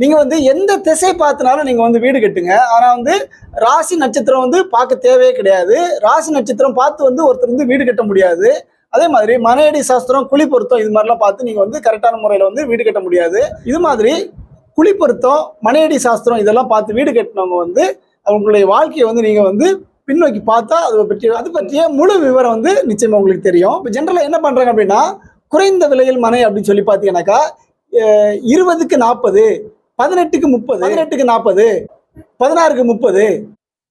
நீங்க வந்து எந்த திசை பார்த்தினாலும் நீங்க வந்து வீடு கட்டுங்க. ஆனா வந்து ராசி நட்சத்திரம் வந்து பார்க்க தேவையே கிடையாது. ராசி நட்சத்திரம் பார்த்து வந்து ஒருத்தர் வந்து வீடு கட்ட முடியாது. அதே மாதிரி மனையடி சாஸ்திரம், குழி பொருத்தம் இது மாதிரிலாம் பார்த்து நீங்க வந்து கரெக்டான முறையில வந்து வீடு கட்ட முடியாது. இது மாதிரி குழி பொருத்தம், மனையடி சாஸ்திரம் இதெல்லாம் பார்த்து வீடு கட்டினவங்க வந்து அவங்களுடைய வாழ்க்கையை வந்து நீங்க வந்து பின்னோக்கி பார்த்தா அது பற்றிய முழு விவரம் வந்து நிச்சயமா உங்களுக்கு தெரியும். இப்போ ஜென்ரலா என்ன பண்றாங்க அப்படின்னா, குறைந்த விலையில் மனை அப்படின்னு சொல்லி பார்த்தீங்கன்னாக்கா 20க்கு 40, 18க்கு 30, 18க்கு 40, 16க்கு 30,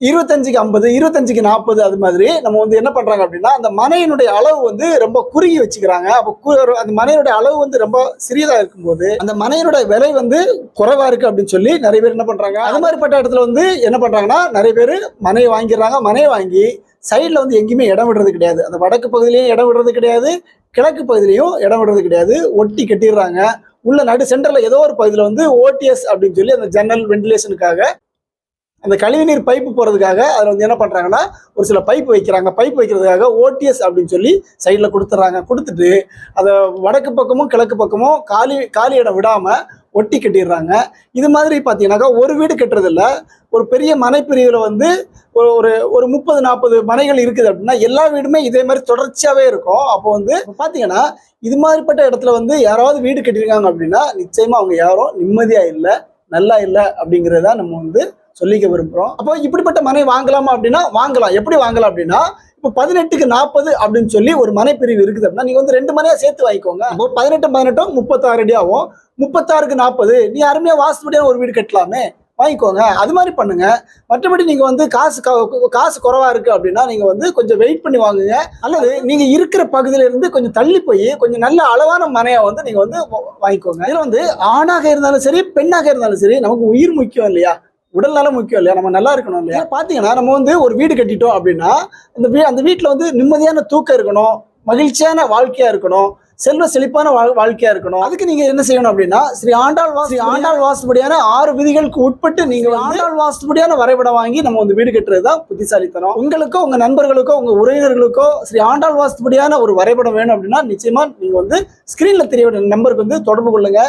25க்கு 50, 25க்கு 40 அது மாதிரி நம்ம வந்து என்ன பண்றாங்க அப்படின்னா, அந்த மனையினுடைய அளவு வந்து ரொம்ப குறுகி வச்சுக்கிறாங்க. அப்போ அந்த மனையினுடைய அளவு வந்து ரொம்ப சிறியதா இருக்கும்போது அந்த மனையினுடைய விலை வந்து குறைவா இருக்கு அப்படின்னு சொல்லி நிறைய பேர் என்ன பண்றாங்க, அது மாதிரிப்பட்ட இடத்துல வந்து என்ன பண்றாங்கன்னா, நிறைய பேர் மனையை வாங்கிடுறாங்க. மனையை வாங்கி சைட்ல வந்து எங்கேயுமே இடம் விடுறது கிடையாது. அந்த வடக்கு பகுதியிலையும் இடம் விடுறது கிடையாது, கிழக்கு பகுதியிலையும் இடம் விடுறது கிடையாது. ஒட்டி கட்டிடுறாங்க. உள்ள நடு சென்டர்ல ஏதோ ஒரு பகுதியில் வந்து ஓடிஎஸ் அப்படின்னு சொல்லி அந்த ஜன்னல் வென்டிலேஷனுக்காக அந்த கழிவுநீர் பைப்பு போறதுக்காக அதில் வந்து என்ன பண்றாங்கன்னா ஒரு சில பைப் வைக்கிறாங்க. பைப் வைக்கிறதுக்காக ஓடிஎஸ் அப்படின்னு சொல்லி சைடில் கொடுத்துட்றாங்க. கொடுத்துட்டு அதை வடக்கு பக்கமும் கிழக்கு பக்கமும் காலி இடம் விடாம ஒட்டி கட்டிடுறாங்க. இது மாதிரி பார்த்தீங்கன்னாக்கா ஒரு வீடு கட்டுறதில்ல, ஒரு பெரிய மனை பிரிவில் வந்து ஒரு ஒரு 30-40 மனைகள் இருக்குது அப்படின்னா எல்லா வீடுமே இதே மாதிரி தொடர்ச்சியாவே இருக்கும். அப்போ வந்து பார்த்தீங்கன்னா இது மாதிரிப்பட்ட இடத்துல வந்து யாராவது வீடு கட்டியிருக்காங்க அப்படின்னா நிச்சயமா அவங்க யாரும் நிம்மதியா இல்லை, நல்லா இல்லை அப்படிங்கிறத நம்ம வந்து சொல்லிக்க விரும்புகிறோம். அப்போ இப்படிப்பட்ட மனை வாங்கலாமா அப்படின்னா வாங்கலாம். எப்படி வாங்கலாம் அப்படின்னா, இப்போ 18க்கு 40 அப்படின்னு சொல்லி ஒரு மனை பிரிவு இருக்குது அப்படின்னா நீங்க வந்து 2 மனையா சேர்த்து வாங்கிக்கோங்க. அப்போ 18 36 அடி ஆகும். 36க்கு 40 நீ அருமையா வாஸ்துபடியான ஒரு வீடு கட்டலாமே, வாங்கிக்கோங்க. அது மாதிரி பண்ணுங்க. மற்றபடி நீங்க வந்து காசு குறைவா இருக்கு அப்படின்னா நீங்க வந்து கொஞ்சம் வெயிட் பண்ணி வாங்குங்க. அல்லது நீங்க இருக்கிற பகுதியில இருந்து கொஞ்சம் தள்ளி போய் கொஞ்சம் நல்ல அளவான மனையை வந்து நீங்க வந்து வாங்கிக்கோங்க. இதுல வந்து ஆணாக இருந்தாலும் சரி, பெண்ணாக இருந்தாலும் சரி, நமக்கு உயிர் முக்கியம் இல்லையா, உடல் நலம் முக்கியம் இல்லையா, நம்ம நல்லா இருக்கணும் இல்லையா. பாத்தீங்கன்னா நம்ம வந்து ஒரு வீடு கட்டிட்டோம் அப்படின்னா அந்த வீட்டுல வந்து நிம்மதியான தூக்கம் இருக்கணும், மகிழ்ச்சியான வாழ்க்கையா இருக்கணும், செல்வ செழிப்பான வாழ்க்கையா இருக்கணும். அதுக்கு நீங்க என்ன செய்யணும் அப்படின்னா, ஸ்ரீ ஆண்டாள் வாஸ்துபடியான 6 விதிகளுக்கு உட்பட்டு நீங்க ஆண்டாள் வாஸ்துபடியான வரைபடம் வாங்கி நம்ம வந்து வீடு கட்டுறதுதான் புத்திசாலித்தனம். உங்களுக்கோ உங்க நண்பர்களுக்கோ உங்க உறவினர்களுக்கோ ஸ்ரீ ஆண்டாள் வாஸ்துபடியான ஒரு வரைபடம் வேணும் அப்படின்னா நிச்சயமா நீங்க வந்து ஸ்கிரீன்ல தெரிய நம்பருக்கு வந்து தொடர்பு கொள்ளுங்க.